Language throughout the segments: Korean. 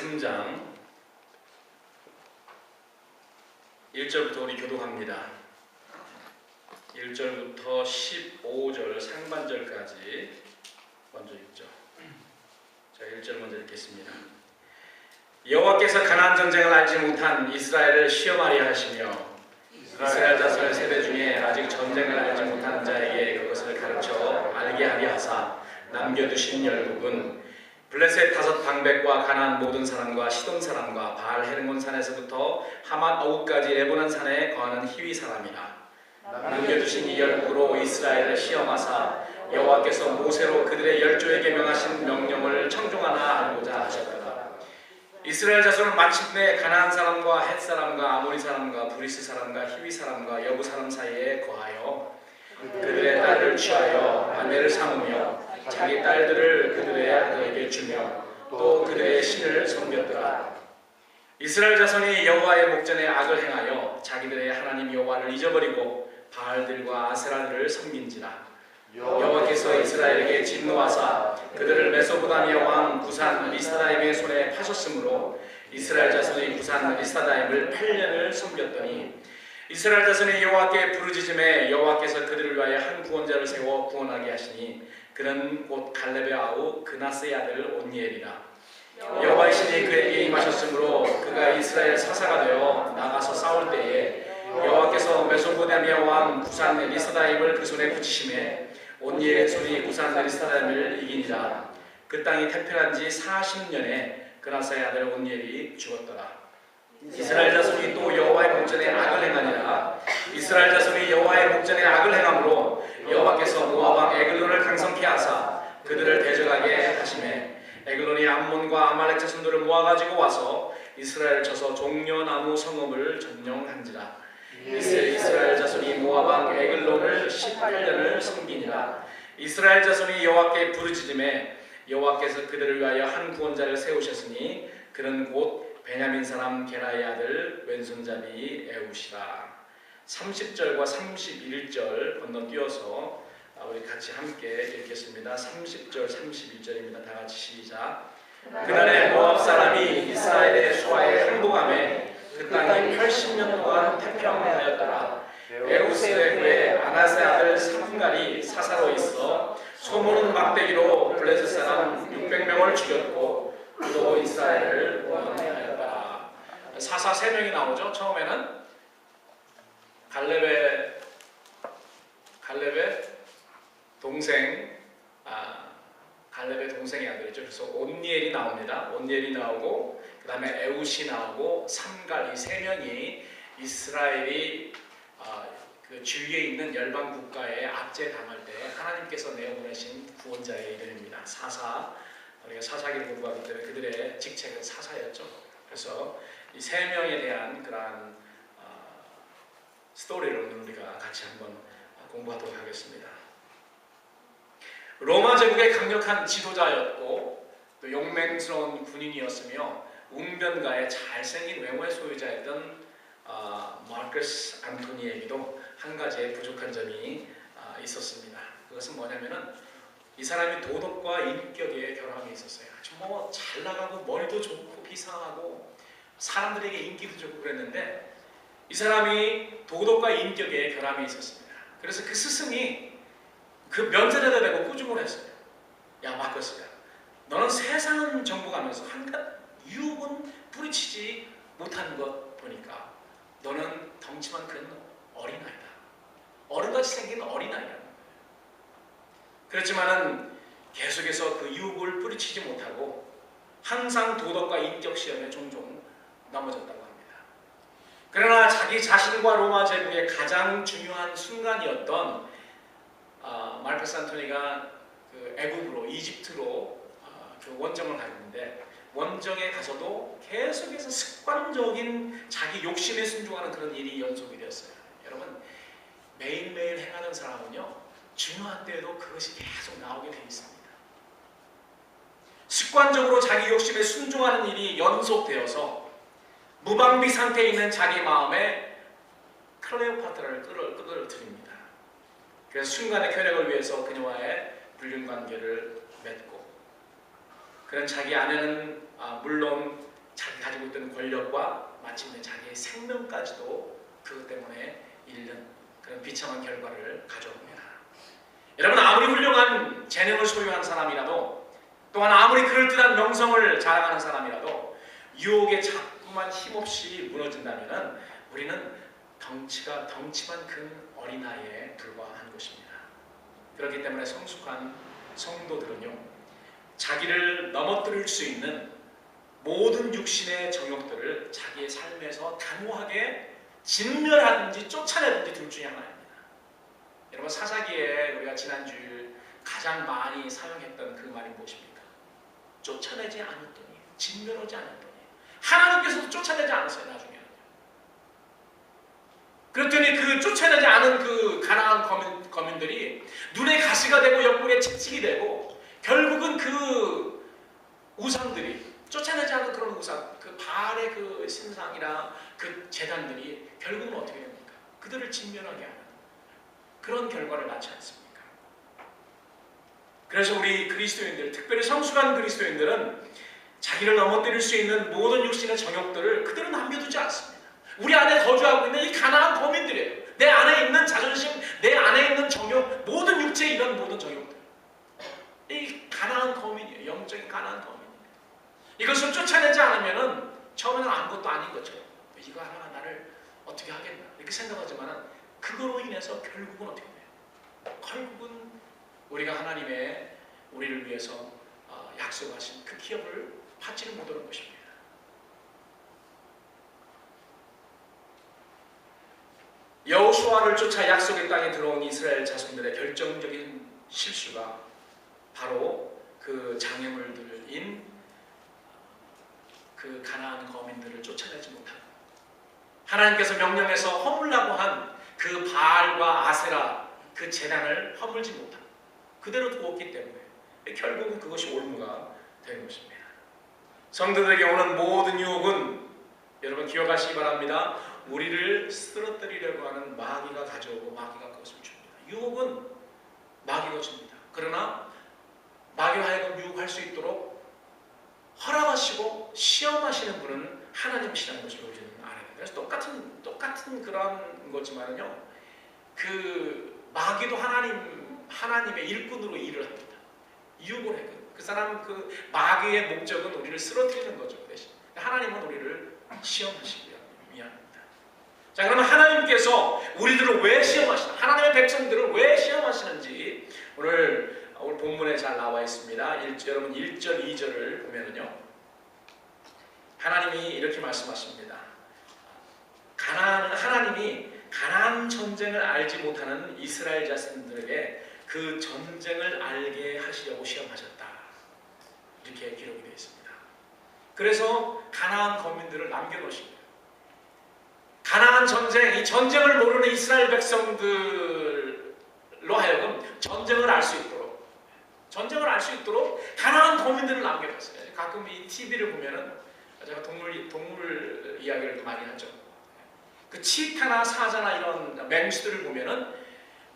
3장 1절부터 우리 교독합니다. 1절부터 15절 상반절까지 먼저 읽죠. 자, 1절 먼저 읽겠습니다. 여호와께서 가나안 전쟁을 알지 못한 이스라엘을 시험하려 하시며 이스라엘 자손의 세대 중에 아직 전쟁을 알지 못한 자에게 그것을 가르쳐 알게 하려 하사 남겨두신 열국은 블레셋 5 방백과 가나안 모든 사람과 시돈 사람과 바알 헤르몬 산에서부터 하맛 어우까지 레보난 산에 거하는 히위 사람이라. 남겨두신 이 열국으로 이스라엘을 시험하사 여호와께서 모세로 그들의 열조에게 명하신 명령을 청종하나 알고자 하셨도다. 이스라엘 자손은 마침내 가나안 사람과 헷 사람과 아모리 사람과 브리스 사람과 히위 사람과 여부 사람 사이에 거하여 그들의 딸을 취하여 아내를 삼으며 자기 딸들을 그들의 아들에게 주며 또 그들의 신을 섬겼더라. 이스라엘 자손이 여호와의 목전에 악을 행하여 자기들의 하나님 여호와를 잊어버리고 바알들과 아세라들을 섬긴지라. 여호와께서 이스라엘에게 진노하사 그들을 메소포다미아 왕 구산 리스다임의 손에 파셨으므로 이스라엘 자손이 구산 리스다임을 8년을 섬겼더니 이스라엘 자손이 여호와께 부르짖음에 여호와께서 그들을 위하여 한 구원자를 세워 구원하게 하시니 그는 곧 갈렙의 아우 그나스의 아들 온니엘이라. 여호와의 신이 그에게 임하셨으므로 그가 이스라엘 사사가 되어 나가서 싸울 때에 여호와께서 메소포다미아 왕 구산 리스다임을 그 손에 붙이심에 온니엘의 손이 구산 리스다임을 이기니라. 그 땅이 태평한 지 40년에 그나스의 아들 온니엘이 죽었더라. 이스라엘 자손이 또 여호와의 목전에 악을 행하니라. 이스라엘 자손이 여호와의 목전에 악을 행함으로 여호와께서 모압 왕 에글론을 강성케 하사 그들을 대적하게 하시매 에글론이 암몬과 아말렉 자손들을 모아가지고 와서 이스라엘 쳐서 종려나무 성읍을 점령한지라. 이스라엘 자손이 모압 왕 에글론을 18년을 섬기니라. 이스라엘 자손이 여호와께 부르짖음에 여호와께서 그들을 위하여 한 구원자를 세우셨으니 그는 곧 베냐민 사람 게라의 아들 왼손잡이 에우시라. 30절과 31절 건너뛰어서 우리 같이 함께 읽겠습니다. 30절 31절입니다. 다 같이 시작. 그날에 모압 사람이 이스라엘의 수하에 항복하매 그 땅이 80년 동안 태평하였더라. 에우스의 후에 아나스의 아들 삼갈이 사사로 있어 소모는 막대기로 블레셋 사람 600명을 죽였고 또 이스라엘을 구원하였다. 사사 3명이 나오죠. 처음에는 갈렙의 동생, 갈렙의 동생의 아들이죠. 그래서 온니엘이 나옵니다. 온니엘이 나오고 그 다음에 에우시 나오고 삼갈, 이 3명이 이스라엘이 그 주위에 있는 열방 국가에 압제당할 때 하나님께서 내어보내신 구원자의 이름입니다. 사사, 우리가 사사기를 공부하기 때문에 그들의 직책은 사사였죠. 그래서 이 3명에 대한 그러한 스토리를 오늘 우리가 같이 한번 공부하도록 하겠습니다. 로마 제국의 강력한 지도자였고 또 용맹스러운 군인이었으며 웅변가의 잘생긴 외모의 소유자였던 마르커스 안토니에게도 한 가지의 부족한 점이 있었습니다. 그것은 뭐냐면은 이 사람이 도덕과 인격의 결함이 있었어요. 아주 잘 나가고 머리도 좋고 비상하고 사람들에게 인기도 좋고 그랬는데 이 사람이 도덕과 인격의 결함이 있었습니다. 그래서 그 스승이 그 면전에다 대고 꾸중을 했어요. 야 마커스야, 너는 세상은 정복하면서 한낱 유혹은 뿌리치지 못하는 것 보니까 너는 덩치만 큰 어린아이다. 어른같이 생긴 어린아이야. 그렇지만은 계속해서 그 유혹을 뿌리치지 못하고 항상 도덕과 인격 시험에 종종 넘어졌다고 합니다. 그러나 자기 자신과 로마 제국의 가장 중요한 순간이었던 마르커스 안토니가 그 애국으로 이집트로 그 원정을 갔는데 원정에 가서도 계속해서 습관적인 자기 욕심에 순종하는 그런 일이 연속이 되었어요. 여러분 매일매일 행하는 사람은요 중요한 때에도 그것이 계속 나오게 되어 있습니다. 습관적으로 자기 욕심에 순종하는 일이 연속되어서 무방비 상태에 있는 자기 마음에 클레오파트라를 끌어들입니다. 그래서 순간의 쾌락을 위해서 그녀와의 불륜관계를 맺고 그런 자기 아내는 물론 가지고 있던 권력과 마침내 자기의 생명까지도 그것 때문에 잃는 그런 비참한 결과를 가져옵니다. 여러분, 아무리 훌륭한 재능을 소유한 사람이라도, 또한 아무리 그럴듯한 명성을 자랑하는 사람이라도 유혹에 자꾸만 힘없이 무너진다면 우리는 덩치만 큰 어린아이에 불과한 것입니다. 그렇기 때문에 성숙한 성도들은요, 자기를 넘어뜨릴 수 있는 모든 육신의 정욕들을 자기의 삶에서 단호하게 진멸하든지 쫓아내든지 둘 중에 하나입니다. 여러분, 사사기에 우리가 지난주에 가장 많이 사용했던 그 말이 무엇입니까? 쫓아내지 않았더니, 진멸하지 않았더니. 하나님께서도 쫓아내지 않았어요, 나중에는. 그랬더니 그 쫓아내지 않은 그 가나안 거민들이 눈에 가시가 되고 옆구리에 채찍이 되고, 결국은 그 우상들이, 쫓아내지 않은 그런 우상, 그 바알의 그 신상이나 그 제단들이 결국은 어떻게 됩니까? 그들을 진멸하게 하는 그런 결과를 낳지 않습니까? 그래서 우리 그리스도인들, 특별히 성숙한 그리스도인들은 자기를 넘어뜨릴 수 있는 모든 육신의 정욕들을 그들은 남겨두지 않습니다. 우리 안에 거주하고 있는 이 가나안 거민들이에요. 내 안에 있는 자존심, 내 안에 있는 정욕, 모든 육체의 이런 모든 정욕들, 이 가나안 거민이에요. 영적인 가나안 거민. 이것을 쫓아내지 않으면 처음에는 아무것도 아닌 거죠. 이거 하나가 나를 어떻게 하겠나 이렇게 생각하지만 그거로 인해서 결국은 어떻게 돼요? 결국은 우리가 하나님의 우리를 위해서 약속하신 그 기업을 받지를 못하는 것입니다. 여호수아를 쫓아 약속의 땅에 들어온 이스라엘 자손들의 결정적인 실수가 바로 그 장애물들인 그 가나안 거민들을 쫓아내지 못하고, 하나님께서 명령해서 허물라고 한 그 바알과 아세라 그 제단을 허물지 못하고 그대로 두었기 때문에 결국은 그것이 올무가 되는 것입니다. 성도들에게 오는 모든 유혹은 여러분 기억하시기 바랍니다. 우리를 쓰러뜨리려고 하는 마귀가 가져오고 마귀가 그것을 줍니다. 유혹은 마귀가 줍니다. 그러나 마귀와 하여금 유혹할 수 있도록 허락하시고 시험하시는 분은 하나님이시라는 것을 우리는 알아야 됩니다. 그래서 똑같은 그런 거지만요, 그 마귀도 하나님의 일꾼으로 일을 합니다. 유혹을 해요. 그 사람 그 마귀의 목적은 우리를 쓰러뜨리는 거죠. 대신 하나님은 우리를 시험하시기 위함입니다. 자, 그러면 하나님께서 우리들을 왜 시험하시나? 하나님의 백성들을 왜 시험하시는지 오늘 본문에 잘 나와 있습니다. 여러분 1절, 2절을 보면은요, 하나님이 이렇게 말씀하십니다. 하나님이 가나안 전쟁을 알지 못하는 이스라엘 자손들에게 그 전쟁을 알게 하시려고 시험하셨다. 이렇게 기록이 되어 있습니다. 그래서 가나안 거민들을 남겨놓으신 거예요. 가나안 전쟁, 이 전쟁을 모르는 이스라엘 백성들로 하여금 전쟁을 알 수 있도록 가나안 거민들을 남겨놨어요. 가끔 이 TV를 보면은 제가 동물 이야기를 많이 하죠. 그 치타나 사자나 이런 맹수들을 보면은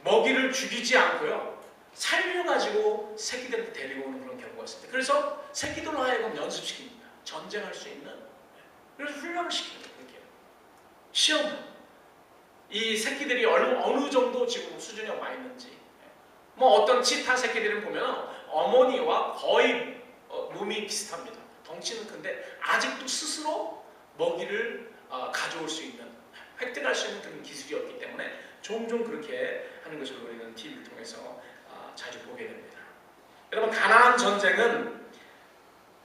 먹이를 죽이지 않고요, 살려가지고 새끼들을 데리고 오는 그런 경우가 있습니다. 그래서 새끼들로 하여금 연습시킵니다. 전쟁할 수 있는. 그래서 훈련을 시킵니다. 그렇게 시험. 이 새끼들이 어느 정도 지금 수준에 와 있는지. 뭐 어떤 치타 새끼들은 보면 어머니와 거의 몸이 비슷합니다. 덩치는 큰데 아직도 스스로 먹이를 가져올 수 있는, 획득할 수 있는 그런 기술이 없기 때문에 종종 그렇게 하는 것을 우리는 TV를 통해서 자주 보게 됩니다. 여러분, 가나안 전쟁은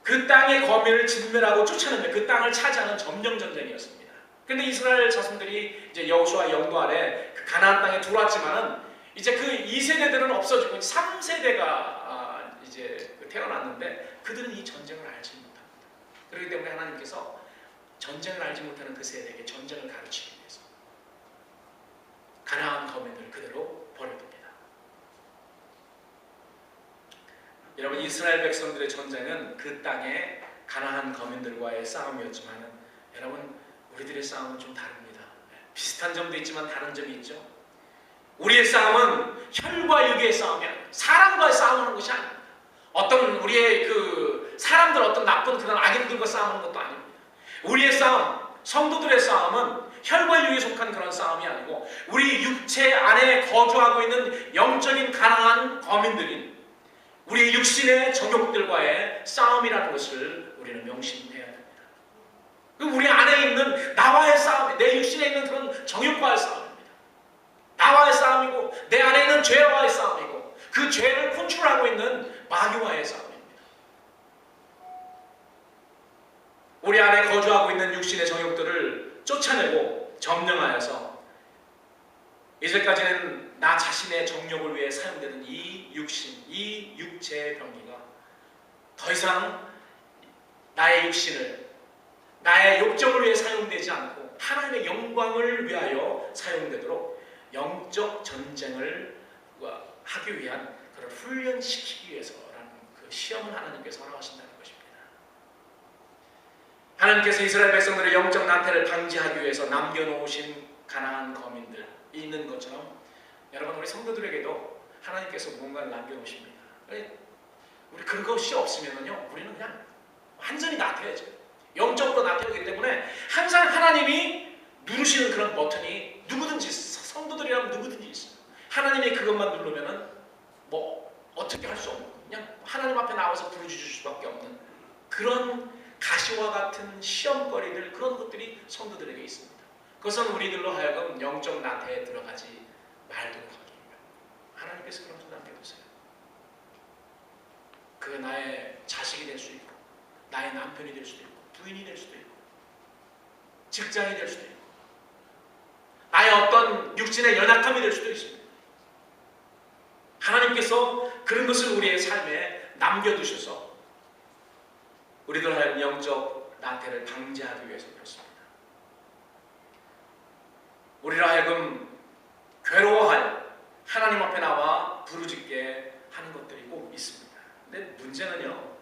그 땅의 거민을 진멸하고 쫓아내는, 그 땅을 차지하는 점령 전쟁이었습니다. 그런데 이스라엘 자손들이 이제 여호수아 영도 아래 그 가나안 땅에 들어왔지만은 이제 그 2세대들은 없어지고 3세대가 이제 태어났는데 그들은 이 전쟁을 알지 못합니다. 그렇기 때문에 하나님께서 전쟁을 알지 못하는 그 세대에게 전쟁을 가르치기 위해서 가나안 거민들을 그대로 버려둡니다. 여러분, 이스라엘 백성들의 전쟁은 그 땅의 가나안 거민들과의 싸움이었지만 여러분, 우리들의 싸움은 좀 다릅니다. 비슷한 점도 있지만 다른 점이 있죠. 우리의 싸움은 혈과 육의 싸움이 아니에요. 사람과의 싸움하는 것이 아닙니다. 어떤 우리의 그 사람들, 어떤 나쁜 그런 악인들과 싸우는 것도 아닙니다. 우리의 싸움, 성도들의 싸움은 혈과 육에 속한 그런 싸움이 아니고 우리 육체 안에 거주하고 있는 영적인 가난한 거민들인 우리의 육신의 정욕들과의 싸움이라는 것을 우리는 명심해야 됩니다. 우리 안에 있는 나와의 싸움, 내 육신에 있는 그런 정욕과의 싸움입니다. 나와의 싸움이고 내 안에 있는 죄와의 싸움이고 그 죄를 컨트롤하고 있는 마귀와의 싸움입니다. 우리 안에 거주하고 있는 육신의 정욕들을 쫓아내고 점령하여서 이제까지는 나 자신의 정욕을 위해 사용되는 이 육신, 이 육체의 병기가 더 이상 나의 육신을, 나의 욕정을 위해 사용되지 않고 하나님의 영광을 위하여 사용되도록 영적 전쟁을 하기 위한 그런 훈련시키기 위해서라는 그 시험을 하나님께서 허락하신다는 것입니다. 하나님께서 이스라엘 백성들의 영적 난태를 방지하기 위해서 남겨놓으신 가난한 거민들이 있는 것처럼 여러분 우리 성도들에게도 하나님께서 무언가를 남겨놓으십니다. 우리 그것이 없으면요 우리는 그냥 완전히 나태해져요. 영적으로 나태하기 때문에 항상 하나님이 누르시는 그런 버튼이 누구든지 성도들이라면 누구든지 있어요. 하나님이 그것만 누르면은 뭐 어떻게 할 수 없는 그냥 하나님 앞에 나와서 부르짖을 수밖에 없는 그런 가시와 같은 시험거리들 그런 것들이 성도들에게 있습니다. 그것은 우리들로 하여금 영적 나태에 들어가지 말도록 하기입니다. 하나님께서 그런 것 남겨두세요. 그 나의 자식이 될 수 있고 나의 남편이 될 수도 있고 부인이 될 수도 있고 직장이 될 수도 있고 나의 어떤 육신의 연약함이 될 수도 있습니다. 하나님께서 그런 것을 우리의 삶에 남겨두셔서 우리들 하여금 영적 나태를 방지하기 위해서 그렇습니다. 우리를 하여금 괴로워하여 하나님 앞에 나와 부르짖게 하는 것들이 꼭 있습니다. 근데 문제는요,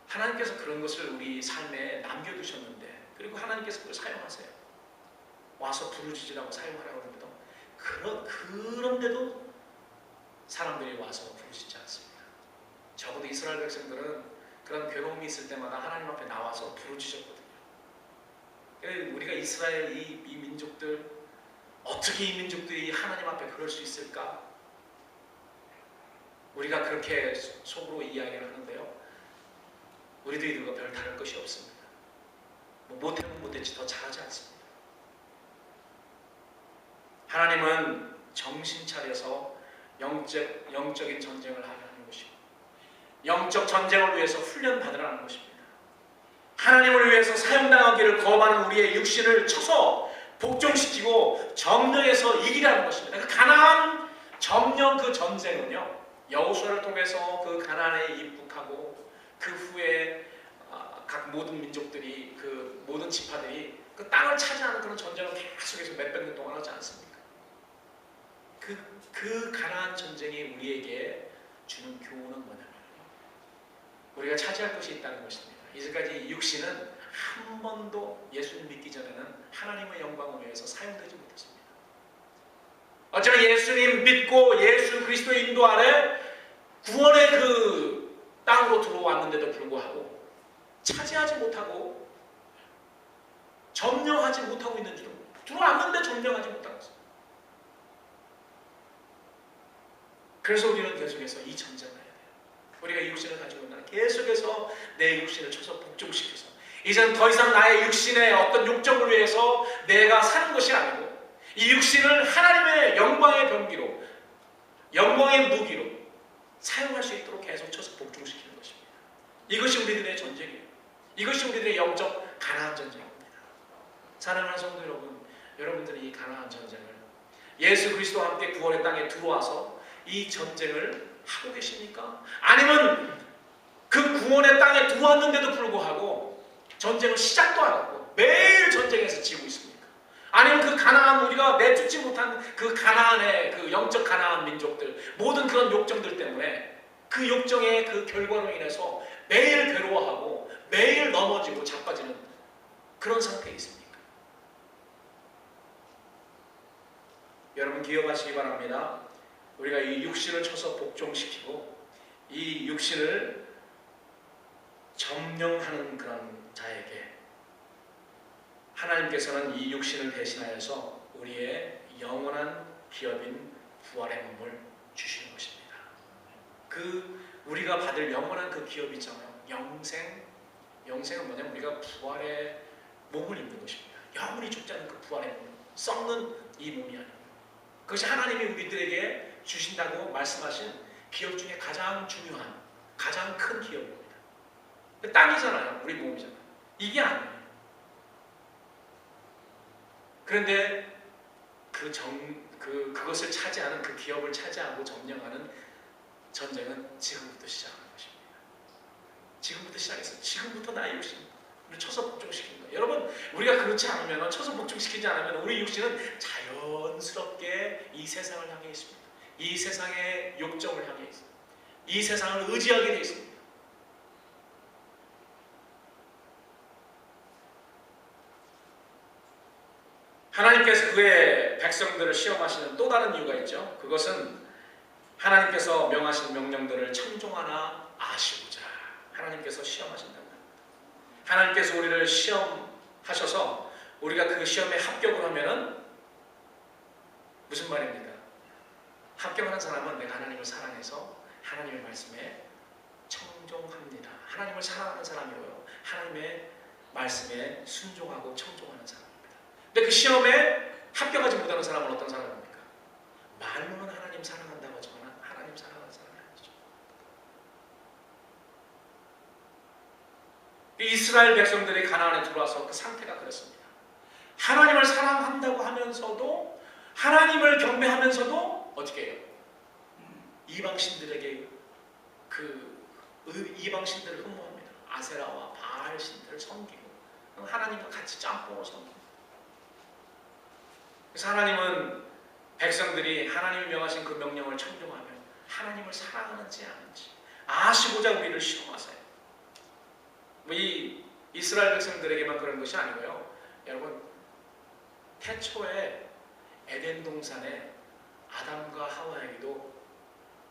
하나님께서 그런 것을 우리 삶에 남겨두셨는데 그리고 하나님께서 그걸 사용하세요. 와서 부르짖으라고 사용하라고 하는데도 그런데도 사람들이 와서 부르짖지 않습니다. 적어도 이스라엘 백성들은 그런 괴로움이 있을 때마다 하나님 앞에 나와서 부르짖었거든요. 우리가 이스라엘 이 민족들 어떻게 이 민족들이 하나님 앞에 그럴 수 있을까? 우리가 그렇게 속으로 이야기를 하는데요. 우리도 이들과 별 다른 것이 없습니다. 못하면 못했지 더 잘하지 않습니다. 하나님은 정신 차려서 영적인 전쟁을 하게 하는 것이고 영적 전쟁을 위해서 훈련받으라는 것입니다. 하나님을 위해서 사용당하기를 거부하는 우리의 육신을 쳐서 복종시키고 점령해서 이기라는 것입니다. 그 가나안 점령 그 전쟁은요, 여호수아를 통해서 그 가나안에 입국하고 그 후에 각 모든 민족들이 그 모든 지파들이 그 땅을 차지하는 그런 전쟁을 계속해서 몇백 년 동안 하지 않습니까? 그 가나안 전쟁이 우리에게 주는 교훈은 뭐냐면 우리가 차지할 것이 있다는 것입니다. 이제까지 육신은 한 번도 예수를 믿기 전에는 하나님의 영광을 위해서 사용되지 못했습니다. 어쩌면 예수님 믿고 예수 그리스도의 인도 아래 구원의 그 땅으로 들어왔는데도 불구하고 차지하지 못하고 점령하지 못하고 있는 줄 들어왔는데 점령하지 못하고 있습니다. 그래서 우리는 계속해서 이 전쟁을 해야 돼요. 우리가 이 육신을 가지고 있는 계속해서 내 육신을 쳐서 복종시켜서 이제는 더 이상 나의 육신의 어떤 욕정을 위해서 내가 사는 것이 아니고 이 육신을 하나님의 영광의 병기로 영광의 무기로 사용할 수 있도록 계속 쳐서 복종시키는 것입니다. 이것이 우리들의 전쟁이에요. 이것이 우리들의 영적 가나안 전쟁입니다. 사랑하는 성도 여러분, 여러분들이 이 가나안 전쟁을 예수 그리스도와 함께 구원의 땅에 들어와서 이 전쟁을 하고 계십니까? 아니면 그 구원의 땅에 들어왔는데도 불구하고 전쟁을 시작도 안 하고 매일 전쟁에서 지고 있습니까? 아니면 그 가나안 우리가 내쫓지 못한 그 가나안의 그 영적 가나안 민족들 모든 그런 욕정들 때문에 그 욕정의 그 결과로 인해서 매일 괴로워하고 매일 넘어지고 자빠지는 그런 상태에 있습니까? 여러분 기억하시기 바랍니다. 우리가 이 육신을 쳐서 복종시키고 이 육신을 점령하는 그런 자에게 하나님께서는 이 육신을 대신하여서 우리의 영원한 기업인 부활의 몸을 주시는 것입니다. 우리가 받을 영원한 그 기업이 있잖아요. 영생은 뭐냐면 우리가 부활의 몸을 입는 것입니다. 영원히 죽지 않는 그 부활의 몸, 썩는 이 몸이 아니에요. 그것이 하나님이 우리들에게 주신다고 말씀하신 기업 중에 가장 중요한, 가장 큰 기업입니다. 땅이잖아요. 우리 몸이잖아요. 이게 아니에요. 그런데 그것을 차지하는, 그 기업을 차지하고 점령하는 전쟁은 지금부터 시작하는 것입니다. 지금부터 시작해서 지금부터 나의 육신을 쳐서 복종시키는 거예요. 여러분, 우리가 그렇지 않으면, 쳐서 복종시키지 않으면 우리 육신은 자연스럽게 이 세상을 향해 있습니다. 이 세상의 욕정을 향해 있습니다. 이 세상을 의지하게 되어 있습니다. 하나님께서 그의 백성들을 시험하시는 또 다른 이유가 있죠. 그것은 하나님께서 명하신 명령들을 청종하나 아시고자 하나님께서 시험하신다는 겁니다. 하나님께서 우리를 시험하셔서 우리가 그 시험에 합격을 하면은 무슨 말입니까? 합격하는 사람은 내가 하나님을 사랑해서 하나님의 말씀에 청종합니다. 하나님을 사랑하는 사람이고요. 하나님의 말씀에 순종하고 청종하는 사람입니다. 근데 그 시험에 합격하지 못하는 사람은 어떤 사람입니까? 말로는 하나님 사랑한다고 하지만 하나님 사랑하는 사람이 아니죠. 이스라엘 백성들이 가나안에 들어와서 그 상태가 그렇습니다. 하나님을 사랑한다고 하면서도, 하나님을 경배하면서도 어떻게 해요? 이방신들에게 이방신들을 흠모합니다. 아세라와 바알 신들을 섬기고 하나님과 같이 짬뽕을 섬깁니다. 그래서 하나님은 백성들이 하나님이 명하신 그 명령을 청종하며 하나님을 사랑하는지 아닌지 아시고자 우리를 시험하세요. 이 이스라엘 백성들에게만 그런 것이 아니고요. 여러분, 태초에 에덴 동산에 아담과 하와에게도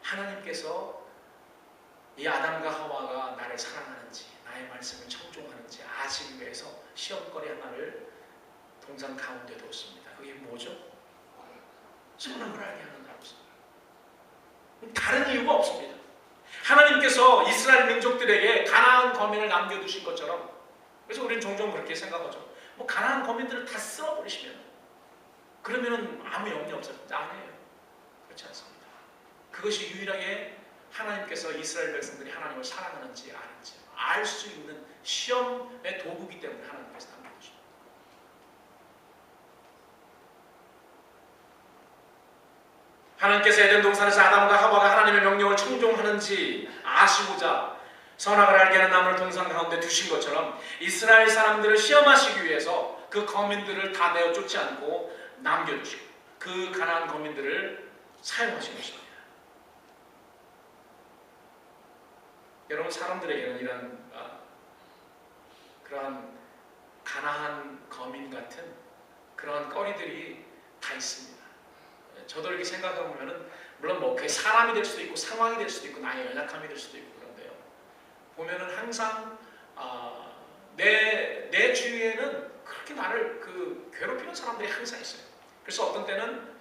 하나님께서 이 아담과 하와가 나를 사랑하는지, 나의 말씀을 청종하는지 아시기 위해서 시험거리 하나를 동산 가운데 두었습니다. 그게 뭐죠? 선악을 알게 하는 나로서. 다른 이유가 없습니다. 하나님께서 이스라엘 민족들에게 가나안 거민을 남겨두신 것처럼, 그래서 우리는 종종 그렇게 생각하죠. 뭐 가나안 거민들을 다 쓸어버리시면 그러면은 아무 영이 없어요. 아니에요. 그렇지 않습니다. 그것이 유일하게 하나님께서 이스라엘 백성들이 하나님을 사랑하는지 아닌지 알 수 있는 시험의 도구이기 때문에 하나님께서 남겨두십니다. 하나님께서 에덴 동산에서 아담과 하와가 하나님의 명령을 청종하는지 아시고자 선악을 알게 하는 나무를 동산 가운데 두신 것처럼 이스라엘 사람들을 시험하시기 위해서 그 거민들을 다 내어 쫓지 않고 남겨두시고 그 가나안 거민들을 사용하신 것입니다. 여러분, 사람들에게는 이런 그러한 가나안 거민 같은 그러한 거리들이 다 있습니다. 저도 이렇게 생각해보면은 물론 뭐 그게 사람이 될 수도 있고 상황이 될 수도 있고 나의 연약함이 될 수도 있고 그런데요. 보면은 항상 내 주위에는 그렇게 나를 괴롭히는 사람들이 항상 있어요. 그래서 어떤 때는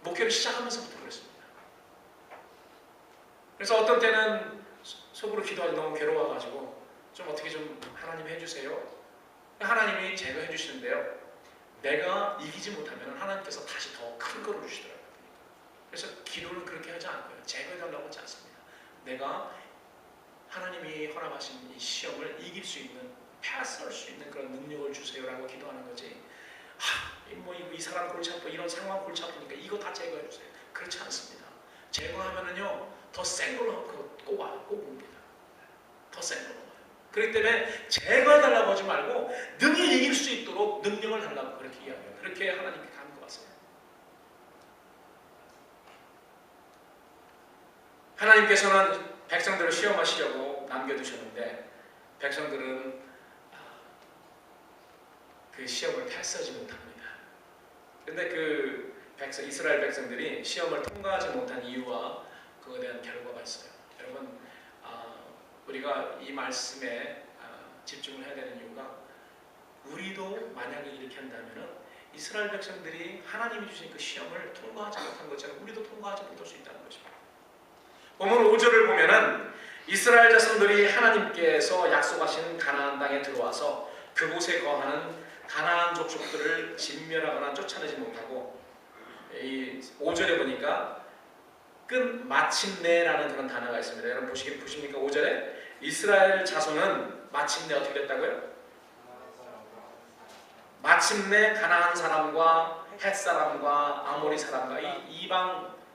목회를 시작하면서부터 그랬습니다. 그래서 어떤 때는 속으로 기도하지 너무 괴로워가지고 좀 어떻게 좀 하나님 해주세요. 하나님이 제거해 주시는데요. 내가 이기지 못하면 하나님께서 다시 더 큰 거를 주시더라고요. 그래서 기도는 그렇게 하지 않고요. 제거해달라고 하지 않습니다. 내가 하나님이 허락하신 이 시험을 이길 수 있는, 패스할 수 있는 그런 능력을 주세요라고 기도하는 거지. 이 사람 골치 아파, 이런 상황 골치 아프니까 이거 다 제거해 주세요. 그렇지 않습니다. 제거하면은요 더 센 걸로 꼭 옵니다. 더 센 걸로 와요. 그렇기 때문에 제거해달라고 하지 말고 능히 이길 수 있도록 능력을 달라고 그렇게 이야기해요. 그렇게 하나님께 간구하세요. 하나님께서는 백성들을 시험하시려고 남겨두셨는데 백성들은 그 시험을 패스하지 못합니다. 그런데 이스라엘 백성들이 시험을 통과하지 못한 이유와 그거에 대한 결과가 있어요. 여러분, 우리가 이 말씀에 집중을 해야 되는 이유가 우리도 만약에 이렇게 한다면은 이스라엘 백성들이 하나님이 주신 그 시험을 통과하지 못한 것처럼 우리도 통과하지 못할 수 있다는 것입니다. 본문 5절을 보면은 이스라엘 자손들이 하나님께서 약속하신 가나안 땅에 들어와서 그곳에 거하는 가나안 족속들을 진멸하거나 쫓아내지 못하고, 이 5절에 보니까 마침내라는 그런 단어가 있습니다. 여러분 보십니까? 5절에 이스라엘 자손은 마침내 어떻게 됐다고요? 마침내 가나안 사람과 헷 사람과 아모리 사람과 이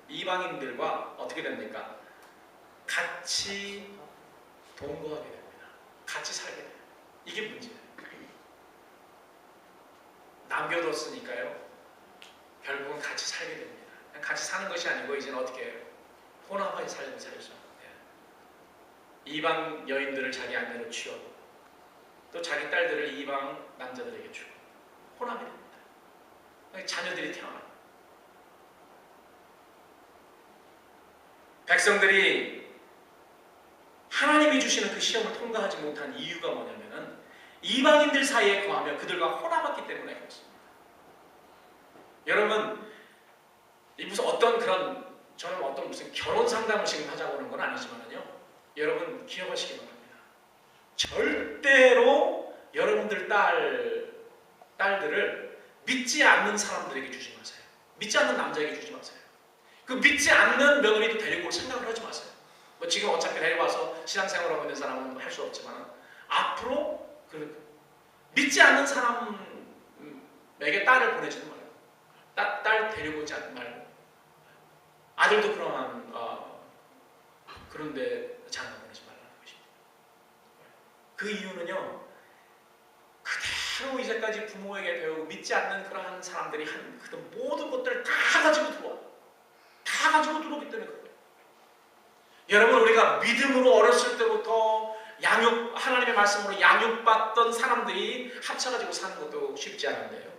이방인들과 어떻게 됩니까? 같이 동거하게 됩니다. 같이 살게 돼요. 이게 문제예요. 남겨뒀으니까요. 결국은 같이 살게 됩니다. 같이 사는 것이 아니고 이제는 어떻게 해요? 혼합하게 살죠. 이방 여인들을 자기 아내로 취하고 또 자기 딸들을 이방 남자들에게 주고 혼합이 됩니다. 자녀들이 태어나요. 백성들이 하나님이 주시는 그 시험을 통과하지 못한 이유가 뭐냐면은 이방인들 사이에 거하며 그들과 혼합했기 때문에 그렇습니다. 여러분, 무슨 어떤 그런 저는 어떤 무슨 결혼 상담을 지금 하자고 하는 건 아니지만요. 여러분 기억하시기 바랍니다. 절대로 여러분들 딸들을 믿지 않는 사람들에게 주지 마세요. 믿지 않는 남자에게 주지 마세요. 그 믿지 않는 며느리도 데리고 올 생각을 하지 마세요. 뭐 지금 어차피 데려와서 신앙생활하고 있는 사람은 할 수 없지만 앞으로 믿지 않는 사람에게 딸을 보내지는 말아요. 딸 데리고 오지 말고 아들도 그런데 장가 보내지 말라는 것입니다. 그 이유는요, 그대로 이제까지 부모에게 배우고 믿지 않는 그러한 사람들이 한 그 모든 것들을 다 가지고 들어와요. 다 가지고 들어오기 때문에 그래요. 여러분, 우리가 믿음으로 어렸을 때부터 하나님의 말씀으로 양육받던 사람들이 합쳐가지고 사는 것도 쉽지 않은데요.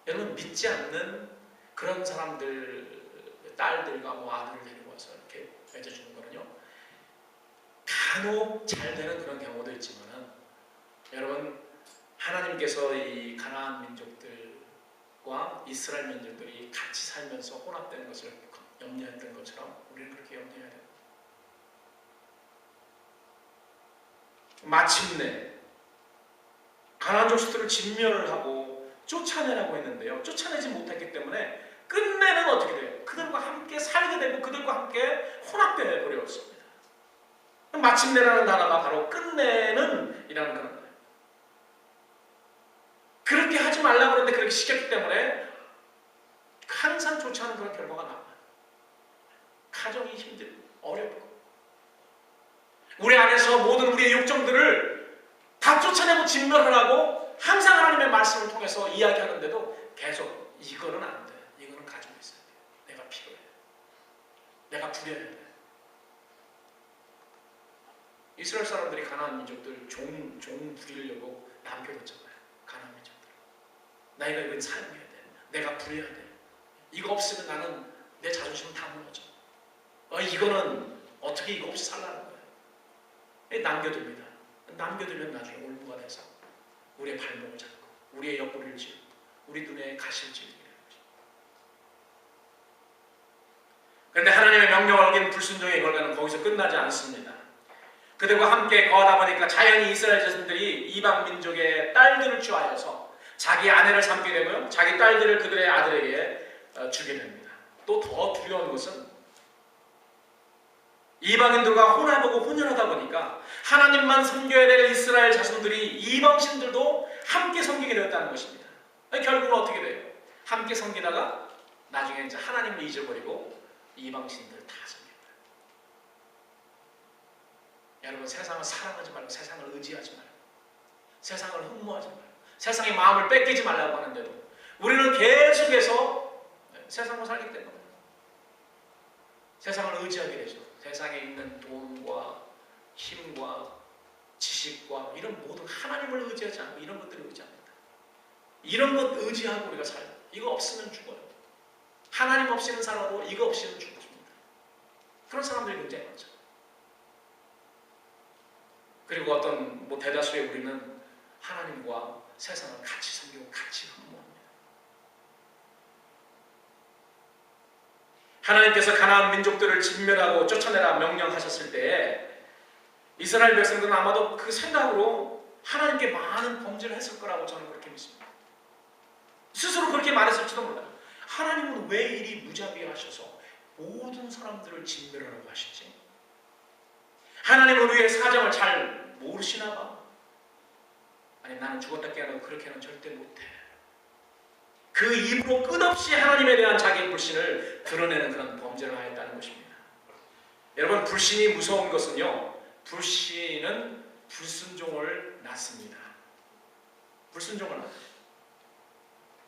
여러분, 믿지 않는 그런 사람들 딸들과 아들을 데리고 와서 이렇게 맺어주는 거는요, 간혹 잘 되는 그런 경우도 있지만은 여러분, 하나님께서 이 가나안 민족들과 이스라엘 민족들이 같이 살면서 혼합되는 것을 염려했던 것처럼 우리는 그렇게 염려해야 돼요. 마침내 가나안 족속들을 진멸을 하고 쫓아내라고 했는데요. 쫓아내지 못했기 때문에 끝내는 어떻게 돼요? 그들과 함께 살게 되고 그들과 함께 혼합되어 버렸습니다. 마침내라는 단어가 바로 끝내는 이라는 그런 거예요. 그렇게 하지 말라고 그러는데 그렇게 시켰기 때문에 항상 좋지 않은 그런 결과가 나와요. 가정이 힘들고 어렵고 우리 안에서 모든 우리의 욕정들을 다 쫓아내고 진멸하라고 항상 하나님의 말씀을 통해서 이야기하는데도 계속 이거는 안 돼. 이거는 가지고 있어야 돼. 내가 필요해. 내가 부려야 돼. 이스라엘 사람들이 가나안 민족들 종 부리려고 남겨뒀잖아요. 가나안 민족들. 나이가 이건 사용해야 돼. 내가 부려야 돼. 이거 없으면 나는 내 자존심은 다 무너져. 이거는 어떻게 이거 없이 살라는 거예요. 남겨둡니다. 남겨두면 나중에 올무가 돼서 우리의 발목을 잡고 우리의 옆구리를 찌르고 우리 눈에 가시를 찌르게 되는 것입니다. 그런데 하나님의 명령을 어긴 불순종의 결과는 거기서 끝나지 않습니다. 그들과 함께 거하다 보니까 자연히 이스라엘 자손들이 이방 민족의 딸들을 취하여서 자기 아내를 삼게 되고요, 자기 딸들을 그들의 아들에게 주게 됩니다. 또 더 두려운 것은 이방인들과 혼합하고 혼혈하다 보니까 하나님만 섬겨야 될 이스라엘 자손들이 이방신들도 함께 섬기게 되었다는 것입니다. 결국은 어떻게 돼요? 함께 섬기다가 나중에 이제 하나님을 잊어버리고 이방신들 다 섬깁니다. 여러분, 세상을 사랑하지 말고 세상을 의지하지 말고 세상을 흠모하지 말고 세상의 마음을 뺏기지 말라고 하는데도 우리는 계속해서 세상을 살기 때문에 세상을 의지하게 되죠. 세상에 있는 돈과 힘과 지식과 이런 모든 하나님을 의지하지 않고 이런 것들을 의지합니다. 이런 것 의지하고 우리가 살아요. 이거 없으면 죽어요. 하나님 없이는 살아도 이거 없이는 죽습니다. 그런 사람들이 굉장히 많죠. 그리고 어떤 대다수의 우리는 하나님과 세상을 같이 섬기고 같이 흠모합니다. 하나님께서 가나안 민족들을 진멸하고 쫓아내라 명령하셨을 때에 이스라엘 백성들은 아마도 그 생각으로 하나님께 많은 범죄를 했을 거라고 저는 그렇게 믿습니다. 스스로 그렇게 말했을지도 몰라요. 하나님은 왜 이리 무자비하셔서 모든 사람들을 진멸하라고 하시지? 하나님은 우리의 사정을 잘 모르시나 봐. 아니, 나는 죽었다 깨어나고 그렇게는 절대 못해. 그 입으로 끝없이 하나님에 대한 자기의 불신을 드러내는 그런 범죄를 하였다는 것입니다. 여러분, 불신이 무서운 것은요, 불신은 불순종을 낳습니다. 불순종을 낳습니다.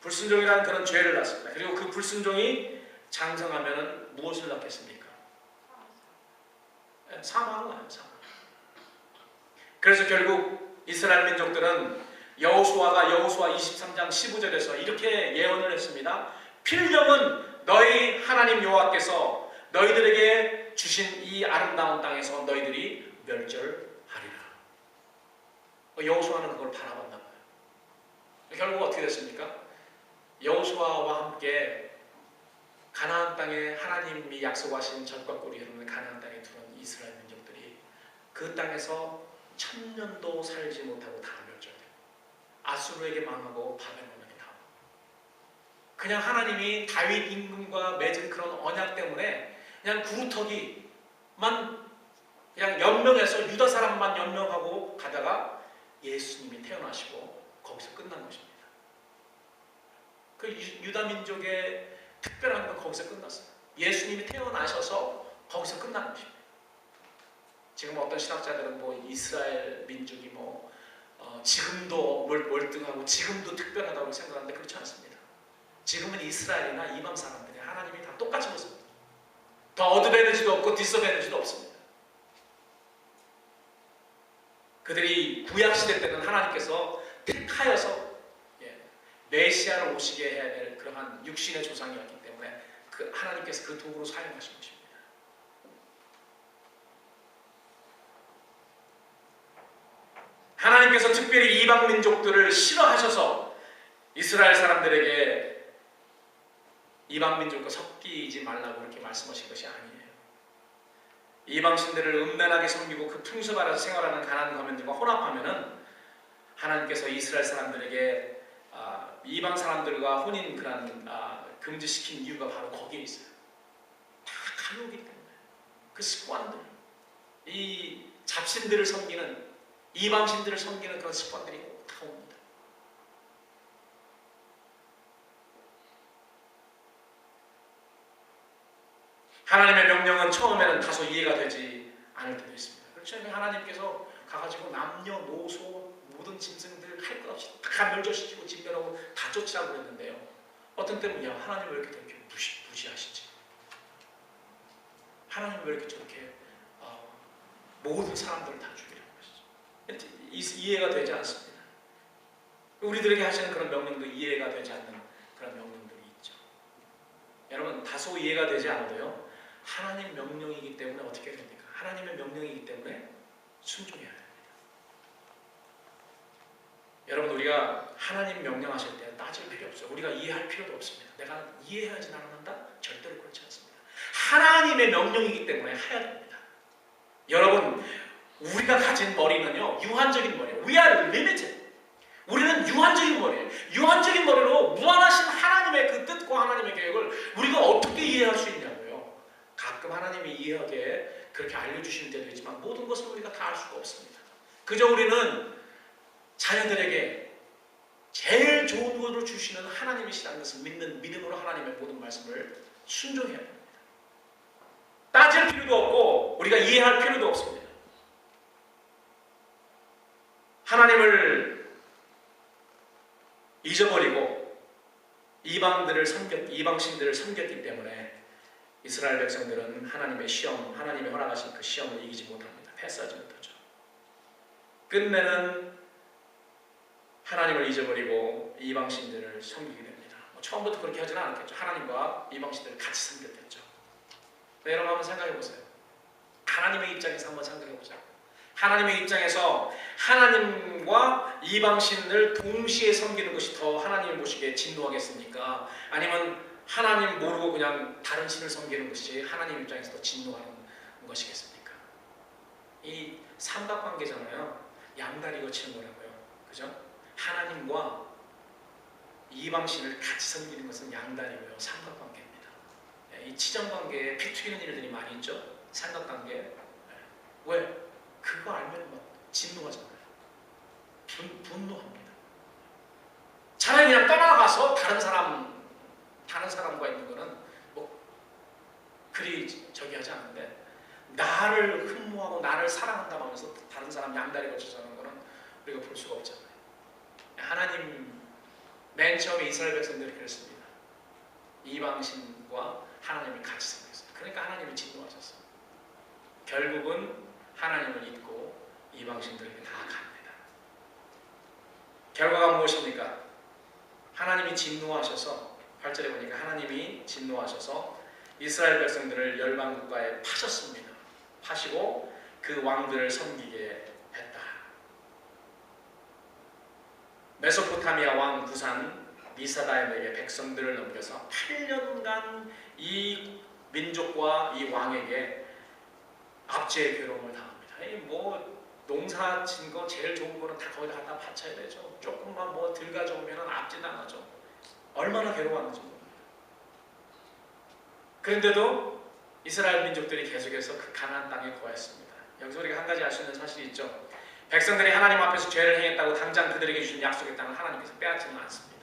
불순종이라는 그런 죄를 낳습니다. 그리고 그 불순종이 장성하면 무엇을 낳겠습니까? 사망을 낳아요. 사망. 그래서 결국 이스라엘 민족들은 여호수아 23장 15절에서 이렇게 예언을 했습니다. 필령은 너희 하나님 여호와께서 너희들에게 주신 이 아름다운 땅에서 너희들이 멸절하리라. 여호수아는 그걸 바라봤나 봐요. 결국 어떻게 됐습니까? 여호수아와 함께 가나안 땅에 하나님이 약속하신 젖과 꿀이 흐르는 가나안 땅에 들어온 이스라엘 민족들이 그 땅에서 1000년도 살지 못하고 다 멸절돼요. 아수르에게 망하고 바벨론에게 당하고. 그냥 하나님이 다윗 임금과 맺은 그런 언약 때문에 그냥 구루터기만 그냥 연명해서 유다 사람만 연명하고 가다가 예수님이 태어나시고 거기서 끝난 것입니다. 그 유다 민족의 특별한 건 거기서 끝났어요. 예수님이 태어나셔서 거기서 끝난 것입니다. 지금 어떤 신학자들은 이스라엘 민족이 지금도 월등하고 지금도 특별하다고 생각하는데 그렇지 않습니다. 지금은 이스라엘이나 이방 사람들이 하나님이 다 똑같이 보습니다. 더 어드밴티지도 없고 디스어밴티지도 없습니다. 그들이 구약시대 때는 하나님께서 택하여서 메시아를 오시게 해야 될 그러한 육신의 조상이었기 때문에 하나님께서 그 도구로 사용하신 것입니다. 하나님께서 특별히 이방 민족들을 싫어하셔서 이스라엘 사람들에게 이방 민족과 섞이지 말라고 그렇게 말씀하신 것이 아니에요. 이방 신들을 음란하게 섬기고 그 풍습 아래서 생활하는 가나안 거민들과 혼합하면은 하나님께서 이스라엘 사람들에게 이방 사람들과 혼인 금지시킨 이유가 바로 거기에 있어요. 다 가려우기 때문에 그 습관들, 이 잡신들을 섬기는 이방 신들을 섬기는 그런 습관들이 다 옵니다. 하나님의 명령은 처음에는 다소 이해가 되지 않을 때도 있습니다. 그렇죠? 하나님께서 가가지고 남녀노소 모든 짐승들 할 것 없이 다 멸절시키고 진멸하고 다 쫓으라고 그랬는데요. 어떤 때는 하나님 왜 이렇게 무시하시지? 하나님 왜 이렇게 저렇게 모든 사람들을 다 죽이라고 하시죠? 이해가 되지 않습니다. 우리들에게 하시는 그런 명령도 이해가 되지 않는 그런 명령들이 있죠. 여러분, 다소 이해가 되지 않아도요, 하나님 명령이기 때문에 어떻게 됩니까? 하나님의 명령이기 때문에 순종해야 됩니다. 여러분, 우리가 하나님 명령하실 때 따질 필요 없어요. 우리가 이해할 필요도 없습니다. 내가 이해해야지 나는 한다? 절대로 그렇지 않습니다. 하나님의 명령이기 때문에 해야 됩니다. 여러분, 우리가 가진 머리는요, 유한적인 머리예요. We are limited. 우리는 유한적인 머리예요. 유한적인 머리로 무한하신 하나님의 그 뜻과 하나님의 계획을 우리가 어떻게 이해할 수 있냐고요. 가끔 하나님이 이해하게 그렇게 알려주시는 때도 있지만 모든 것을 우리가 다 알 수가 없습니다. 그저 우리는 자녀들에게 제일 좋은 것을 주시는 하나님이시라는 것을 믿는 믿음으로 하나님의 모든 말씀을 순종해야 됩니다. 따질 필요도 없고 우리가 이해할 필요도 없습니다. 하나님을 잊어버리고 이방신들을 섬겼기 때문에 이스라엘 백성들은 하나님의 시험, 하나님의 허락하신 그 시험을 이기지 못합니다. 패스하지 못하죠. 끝내는 하나님을 잊어버리고 이방신들을 섬기게 됩니다. 처음부터 그렇게 하지는 않았겠죠. 하나님과 이방신들을 같이 섬겼겠죠. 여러분 한번 생각해 보세요. 하나님의 입장에서 한번 생각해 보자. 하나님의 입장에서 하나님과 이방신을 동시에 섬기는 것이 더 하나님을 보시기에 진노하겠습니까? 아니면 하나님 모르고 그냥 다른 신을 섬기는 것이 하나님 입장에서 더 진노하는 것이겠습니까? 이 삼각관계잖아요. 양다리 거치는 거라고요. 그죠? 하나님과 이방신을 같이 섬기는 것은 양다리고요. 삼각관계입니다. 이 치정관계에 피 튀기는 일들이 많이 있죠. 삼각관계. 왜? 그거 알면 막 진노하잖아요. 분노합니다. 차라리 그냥 떠나가서 다른 사람과 있는 거는 뭐 그리 저기 하지 않은데, 나를 흠모하고 나를 사랑한다고 하면서 다른 사람 양다리 거쳐서 하는 거는 우리가 볼 수가 없잖아요. 하나님 맨 처음에 이스라엘 백성들이 그랬습니다. 이방신과 하나님을 같이 섬겼어요. 그러니까 하나님이 진노하셨어요. 결국은 하나님을 잊고 이방신들에게 다 갑니다. 결과가 무엇입니까? 하나님이 진노하셔서 8절에 보니까 하나님이 진노하셔서 이스라엘 백성들을 열방 국가에 파셨습니다. 파시고 그 왕들을 섬기게 했다. 메소포타미아 왕 구산 미사다임에게 백성들을 넘겨서 8년간 이 민족과 이 왕에게 압제의 괴로움을 당합니다. 뭐 농사 진 거 제일 좋은 거는 다 거기다 갖다 바쳐야 되죠. 조금만 뭐 덜 가져오면 압제당하죠. 얼마나 괴로웠는지 모릅니다. 그런데도 이스라엘 민족들이 계속해서 그 가나안 땅에 거했습니다. 여기서 우리가 한 가지 알 수 있는 사실이 있죠. 백성들이 하나님 앞에서 죄를 행했다고 당장 그들에게 주신 약속의 땅을 하나님께서 빼앗지는 않습니다.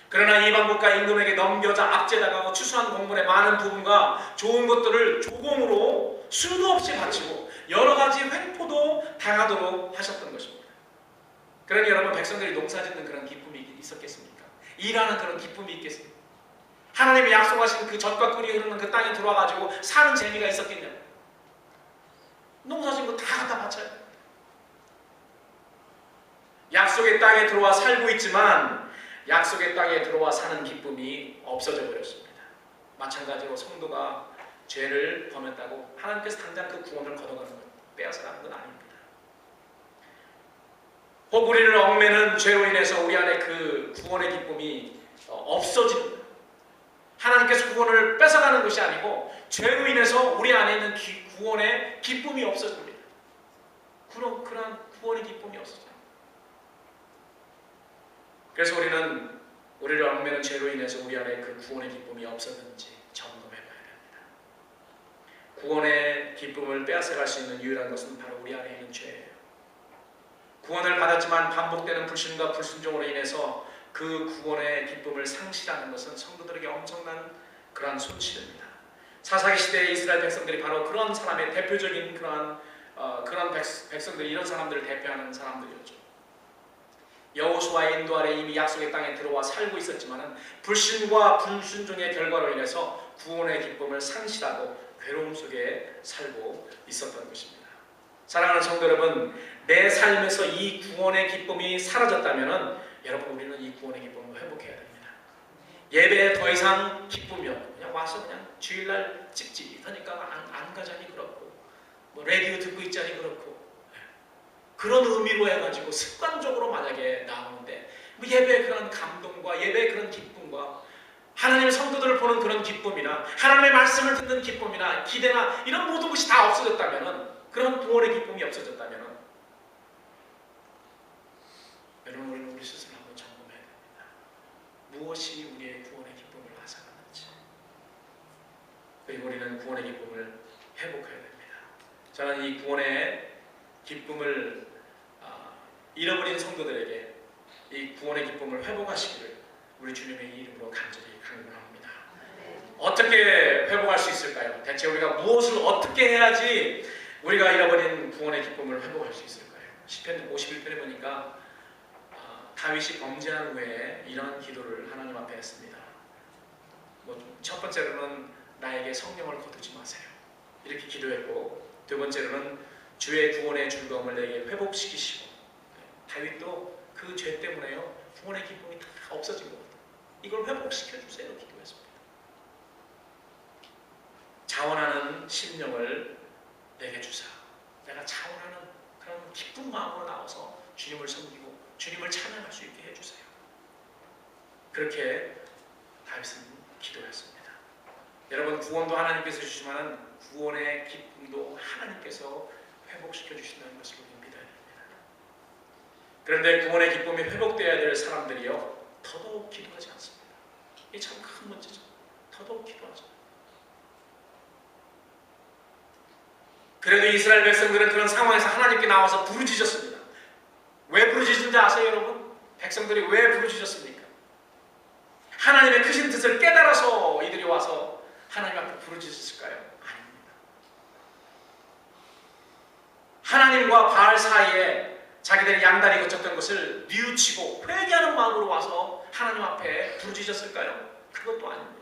그러나 이방 국가 임금에게 넘겨져 압제당하고 추수한 곡물의 많은 부분과 좋은 것들을 조공으로 수도 없이 바치고 여러 가지 횡포도 당하도록 하셨던 것입니다. 그러니 여러분, 백성들이 농사짓는 그런 기쁨이 있었겠습니까? 일하는 그런 기쁨이 있겠습니까? 하나님이 약속하신 그 젖과 꿀이 흐르는 그 땅에 들어와가지고 사는 재미가 있었겠냐? 농사짓는 거 다 갖다 바쳐야 돼. 약속의 땅에 들어와 살고 있지만 약속의 땅에 들어와 사는 기쁨이 없어져 버렸습니다. 마찬가지로 성도가 죄를 범했다고 하나님께서 당장 그 구원을 걷어가는 것, 빼앗아가는 건 아닙니다. 혹 우리를 얽매는 죄로 인해서 우리 안에 그 구원의 기쁨이 없어집니다. 하나님께서 구원을 뺏어가는 것이 아니고 죄로 인해서 우리 안에 있는 구원의 기쁨이 없어집니다. 그런 구원의 기쁨이 없어져요. 그래서 우리는 우리를 얽매는 죄로 인해서 우리 안에 그 구원의 기쁨이 없었는지 점검해 봐야 됩니다. 구원의 기쁨을 빼앗아갈 수 있는 유일한 것은 바로 우리 안에 있는 죄예요. 구원을 받았지만 반복되는 불신과 불순종으로 인해서 그 구원의 기쁨을 상실하는 것은 성도들에게 엄청난 그러한 손실입니다. 사사기 시대의 이스라엘 백성들이 바로 그런 사람의 대표적인 그런 백성들이 이런 사람들을 대표하는 사람들이었죠. 여호수아의 인도 아래 이미 약속의 땅에 들어와 살고 있었지만 불신과 불순종의 결과로 인해서 구원의 기쁨을 상실하고 괴로움 속에 살고 있었던 것입니다. 사랑하는 성도 여러분, 내 삶에서 이 구원의 기쁨이 사라졌다면 여러분, 우리는 이 구원의 기쁨을 회복해야 됩니다. 예배에 더 이상 기쁨이 없고 그냥 와서 그냥 주일날 찝찝하니까 안 가자니 그렇고 뭐 라디오 듣고 있자니 그렇고 그런 의미로 해가지고 습관적으로 만약에 나오는데 뭐 예배의 그런 감동과 예배의 그런 기쁨과 하나님의 성도들을 보는 그런 기쁨이나 하나님의 말씀을 듣는 기쁨이나 기대나 이런 모든 것이 다 없어졌다면, 그런 구원의 기쁨이 없어졌다면 여러분, 우리는 우리 스스로 한번 점검해야 됩니다. 무엇이 우리의 구원의 기쁨을 앗아갔는지. 그리고 우리는 구원의 기쁨을 회복해야 됩니다. 저는 이 구원의 기쁨을 잃어버린 성도들에게 이 구원의 기쁨을 회복하시기를 우리 주님의 이름으로 간절히 간구합니다. 어떻게 회복할 수 있을까요? 대체 우리가 무엇을 어떻게 해야지 우리가 잃어버린 구원의 기쁨을 회복할 수 있을까요? 시편 51편에 보니까 다윗이 범죄한 후에 이런 기도를 하나님 앞에 했습니다. 첫 번째로는 나에게 성령을 거두지 마세요, 이렇게 기도했고, 두 번째로는 주의 구원의 즐거움을 내게 회복시키시고, 다윗도 그 죄 때문에요 구원의 기쁨이 다 없어진 겁니다. 이걸 회복시켜 주세요 기도했습니다. 자원하는 심령을 내게 주사, 내가 자원하는 그런 기쁜 마음으로 나와서 주님을 섬기고 주님을 찬양할 수 있게 해주세요. 그렇게 다윗은 기도했습니다. 여러분, 구원도 하나님께서 주시지만 구원의 기쁨도 하나님께서 회복시켜 주신다는 것을 우리 믿어야 됩니다. 그런데 구원의 기쁨이 회복되어야 될 사람들이요, 더더욱 기도하지 않습니다. 이게 참 큰 문제죠. 더더욱 기도하죠. 그래도 이스라엘 백성들은 그런 상황에서 하나님께 나와서 부르짖었습니다. 왜 부르짖은지 아세요, 여러분? 백성들이 왜 부르짖었습니까? 하나님의 크신 뜻을 깨달아서 이들이 와서 하나님 앞에 부르짖었을까요? 아닙니다. 하나님과 바알 사이에 자기들이 양다리 거쳤던 것을 뉘우치고 회개하는 마음으로 와서 하나님 앞에 부르짖었을까요? 그것도 아닙니다.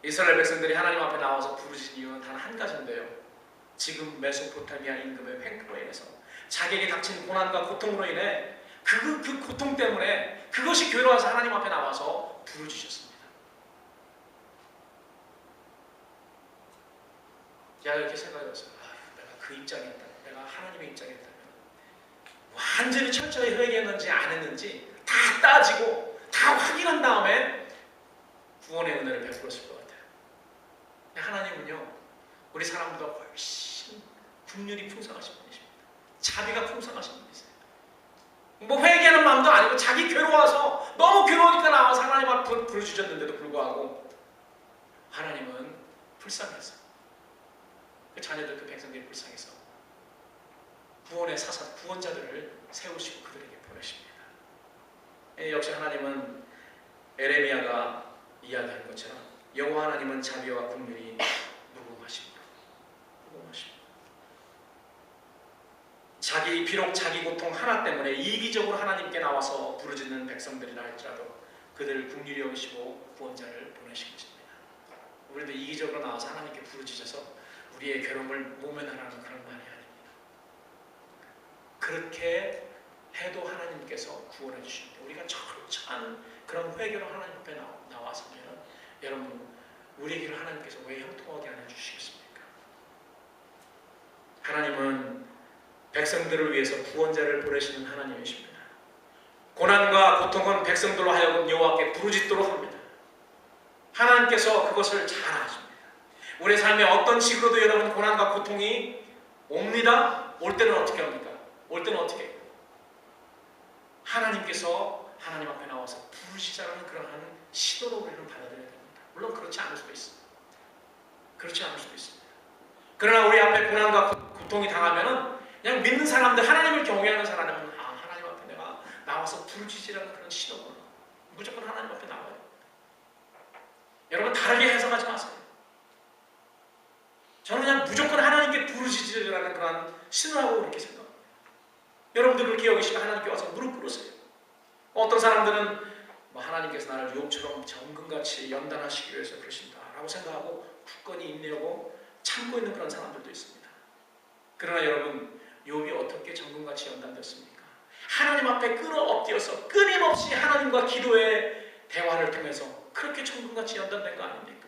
이스라엘 백성들이 하나님 앞에 나와서 부르짖은 이유는 단 한 가지인데요. 지금 메소포타미아 임금의 횡포로 인해서 자기에게 닥친 고난과 고통으로 인해 그 고통 때문에 그것이 괴로워서 하나님 앞에 나와서 부르짖었습니다. 제가 이렇게 생각해봤어요. 내가 그 입장이었다. 내가 하나님의 입장이었다면 완전히 철저히 회개했는지 안 했는지 다 따지고 다 확인한 다음에 구원의 은혜를 베풀었을 것 같아요. 하나님은요, 우리 사람보다 훨씬 긍휼이 풍성하신 분이십니다. 자비가 풍성하신 분이세요. 뭐 회개하는 마음도 아니고 자기 괴로워서 너무 괴로우니까 나와서 하나님 앞에 부르짖었는데도 불구하고 하나님은 불쌍해서 그 자녀들, 그 백성들이 불쌍해서 구원의 사사, 구원자들을 세우시고 그들에게 보내십니다. 역시 하나님은 에레미야가 이야기한 것처럼 여호와 하나님은 자비와 긍휼이 무궁하십니다. 비록 자기 고통 하나 때문에 이기적으로 하나님께 나와서 부르짖는 백성들이라 할지라도 그들을 긍휼히 여기시고 구원자를 보내신 것입니다. 우리도 이기적으로 나와서 하나님께 부르짖어서 우리의 괴로움을 모면하라는 그런 말이 아닙니다. 그렇게 해도 하나님께서 구원해 주십니다. 우리가 철저한 그런 회개로 하나님 앞에 나와서면 여러분, 우리의 길을 하나님께서 왜 형통하게 안 해주시겠습니까? 하나님은 백성들을 위해서 구원자를 보내시는 하나님이십니다. 고난과 고통은 백성들로 하여금 여호와께 부르짖도록 합니다. 하나님께서 그것을 잘 아십니다. 우리 삶에 어떤 식으로도 여러분 고난과 고통이 옵니다. 올 때는 어떻게 합니까? 올 때는 어떻게 해요? 하나님께서 하나님 앞에 나와서 부르시자는 그러한 시도로 우리는 받아들여야 됩니다. 물론 그렇지 않을 수도 있습니다. 그렇지 않을 수도 있습니다. 그러나 우리 앞에 고난과 고통이 당하면은 그냥 믿는 사람들, 하나님을 경외하는 사람은 하나님 앞에 내가 나와서 부르짖으라는 그런 시도는 무조건 하나님 앞에 나와요. 여러분, 다르게 해석하지 마세요. 저는 그냥 무조건 하나님께 부르짖으라는 그런 신호라고 그렇게 생각합니다. 여러분들 그렇게 여기시면 하나님께 와서 무릎 꿇으세요. 어떤 사람들은 하나님께서 나를 욥처럼 정금같이 연단하시기 위해서 그러신다라고 생각하고 굳건히 인내하고 참고 있는 그런 사람들도 있습니다. 그러나 여러분, 욥이 어떻게 정금같이 연단됐습니까? 하나님 앞에 끌어엎드려서 끊임없이 하나님과 기도의 대화를 통해서 그렇게 정금같이 연단된 거 아닙니까?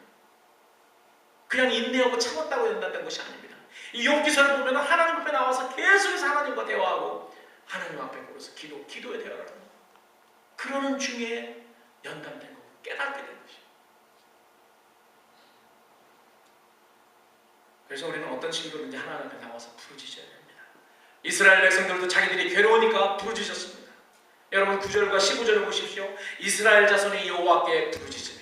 그냥 인내하고 참았다고 연단된 것이 아닙니다. 이 욥기서를 보면 하나님 앞에 나와서 계속해서 하나님과 대화하고 하나님 앞에 꿇어서 기도의 대화를 합니다. 그러는 중에 연단된 거고 깨닫게 된 것이에요. 그래서 우리는 어떤 식으로든지 하나님 앞에 나와서 부르짖어야 됩니다. 이스라엘 백성들도 자기들이 괴로우니까 부르짖었습니다. 여러분 9절과 15절을 보십시오. 이스라엘 자손이 여호와께 부르짖으며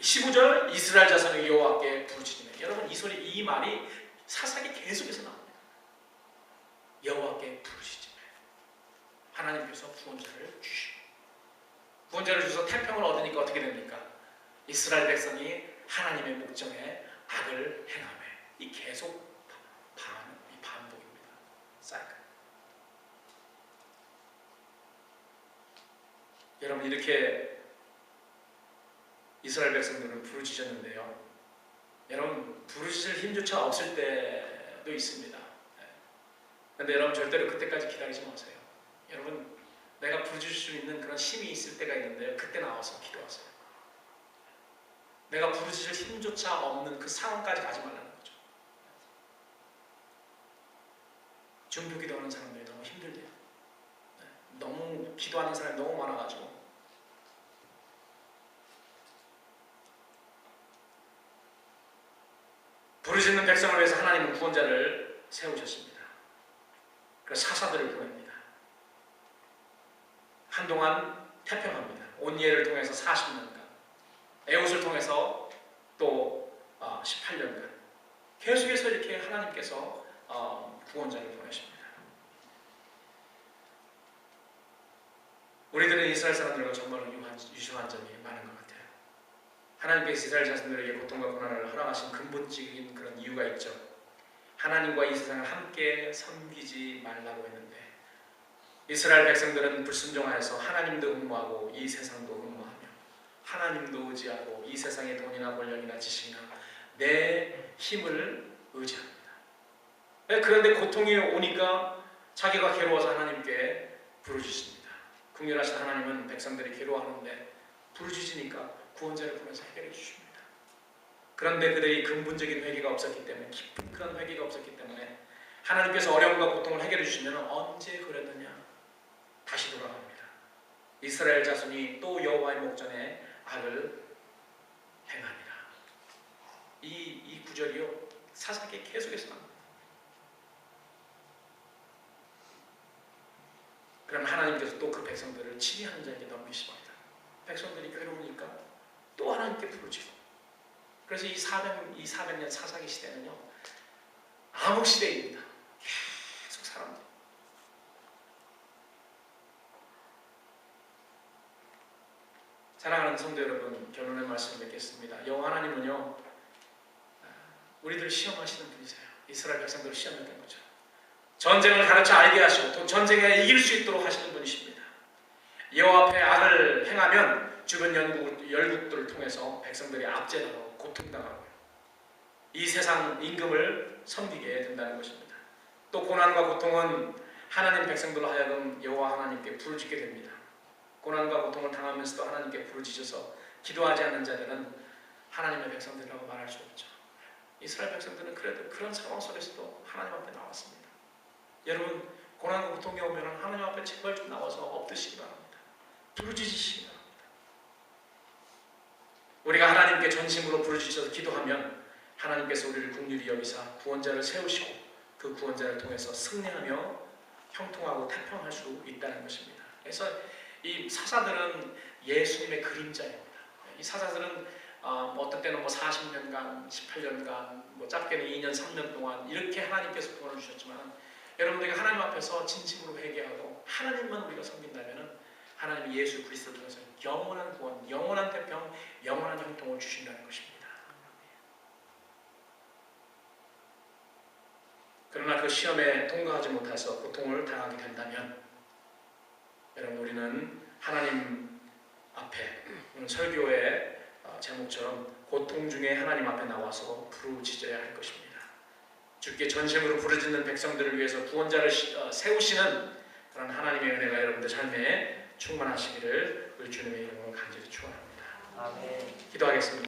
15절 이스라엘 자손이 여호와께 부르짖으며 여러분 이 말이 사사기 계속해서 나옵니다. 여호와께 부르짖으며 하나님께서 구원자를 주시고 구원자를 주셔서 태평을 얻으니까 어떻게 됩니까? 이스라엘 백성이 하나님의 목정에 악을 행하며 이 계속 반복입니다. 사이클. 여러분 이렇게 이스라엘 백성들은 부르짖었는데요. 여러분 부르짖을 힘조차 없을 때도 있습니다. 그런데 여러분 절대로 그때까지 기다리지 마세요. 여러분 내가 부르짖을 수 있는 그런 힘이 있을 때가 있는데요. 그때 나와서 기도하세요. 내가 부르짖을 힘조차 없는 그 상황까지 가지 말라는 거죠. 중보 기도하는 사람들이 너무 힘들대요. 너무 기도하는 사람이 너무 많아가지고 부르짖는 백성을 위해서 하나님은 구원자를 세우셨습니다. 그래서 사사들을 보냅니다. 한동안 태평합니다. 온니엘을 통해서 40년간, 에웃을 통해서 또 18년간 계속해서 이렇게 하나님께서 구원자를 보내십니다. 우리들은 이스라엘 사람들과 정말 유사한 점이 많은 것 같아요. 하나님께서 이스라엘 자손들에게 고통과 고난을 허락하신 근본적인 그런 이유가 있죠. 하나님과 이 세상을 함께 섬기지 말라고 했는데 이스라엘 백성들은 불순종하여서 하나님도 흠모하고 이 세상도 흠모하며 하나님도 의지하고 이 세상의 돈이나 권력이나 지식이나 내 힘을 의지합니다. 그런데 고통이 오니까 자기가 괴로워서 하나님께 부르짖습니다. 긍휼하신 하나님은 백성들이 괴로워하는데 부르짖으니까 구원자를 보내서 해결해 주십니다. 그런데 그들이 근본적인 회개가 없었기 때문에, 깊은 그런 회개가 없었기 때문에 하나님께서 어려움과 고통을 해결해 주시면 언제 그랬느냐 다시 돌아갑니다. 이스라엘 자손이 또 여호와의 목전에 악을 행하니라. 이 구절이요 사사기에 계속해서 나옵니다. 그럼 하나님께서 또 그 백성들을 치리하는 자에게 넘기십니다. 백성들이 괴로우니까 또 하나님께 부르짖고. 그래서 이 400년 사사기 시대는요 암흑 시대입니다. 계속 사람들. 사랑하는 성도 여러분, 결론의 말씀을 맺겠습니다. 여호와 하나님은요 우리들을 시험하시는 분이세요. 이스라엘 백성들을 시험했던 거죠. 전쟁을 가르쳐 알게 하시고 또 전쟁에 이길 수 있도록 하시는 분이십니다. 여호와 앞에 악을 행하면 주변 열국들을 통해서 백성들이 압제당하고 고통당하고 이 세상 임금을 섬기게 된다는 것입니다. 또 고난과 고통은 하나님 백성들로 하여금 여호와 하나님께 부르짖게 됩니다. 고난과 고통을 당하면서도 하나님께 부르짖어서 기도하지 않는 자들은 하나님의 백성들이라고 말할 수 없죠. 이스라엘 백성들은 그래도 그런 상황 속에서도 하나님 앞에 나왔습니다. 여러분, 고난과 고통이 오면 하나님 앞에 제발 좀 나와서 엎드시기 바랍니다. 부르짖으시기 바랍니다. 우리가 하나님께 전심으로 부르짖어서 기도하면 하나님께서 우리를 긍휼히 여기사 구원자를 세우시고 그 구원자를 통해서 승리하며 형통하고 태평할 수 있다는 것입니다. 그래서 이 사사들은 예수님의 그림자입니다. 이 사사들은 어떤 때는 40년간, 18년간, 짧게는 2년, 3년 동안 이렇게 하나님께서 구원을 주셨지만 여러분들이 하나님 앞에서 진심으로 회개하고 하나님만 우리가 섬긴다면 하나님이 예수 그리스도를 통해서 영원한 구원, 영원한 태평, 영원한 형통을 주신다는 것입니다. 그러나 그 시험에 통과하지 못해서 고통을 당하게 된다면 여러분 우리는 하나님 앞에 오늘 설교의 제목처럼 고통 중에 하나님 앞에 나와서 부르짖어야 할 것입니다. 주께 전심으로 부르짖는 백성들을 위해서 구원자를 세우시는 그런 하나님의 은혜가 여러분들 삶에 충만하시기를 우리 주님의 이름으로 간절히 축원합니다. 아멘. 기도하겠습니다.